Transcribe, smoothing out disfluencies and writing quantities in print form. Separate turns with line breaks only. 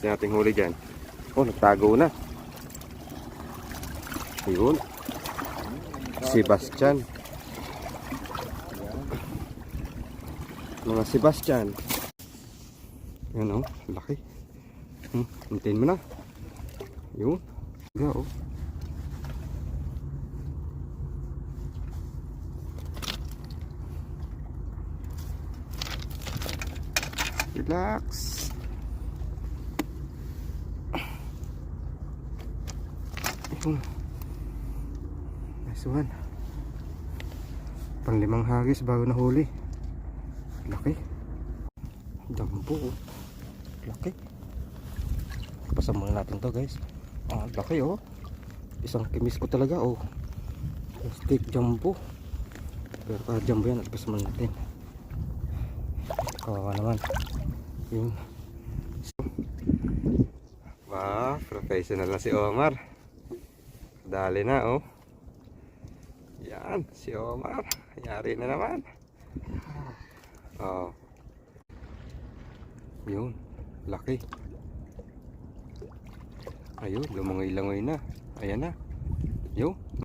Yung ating huli dyan. Oh, nagtago na. Ayun. Sebastian. Mga Sebastian. Yan oh, laki. Hintayin mo na. Yun. Yeah, oh. Relax. Nice one. Pang-5 hagis bago nahuli. Laki. Jumbo. Laki. Pasan muna natin to guys. Laki oh. Isang kimis ko talaga oh. Stick jumbo. Pero jumbo yan. Pasan muna natin. Kawawa naman. Yung professional na si Omar. Dali na oh. Yan, si Omar. Yari na naman. Oh. Yun, laki. Ayun, lumangoy-langoy na. Ayan na. Yun.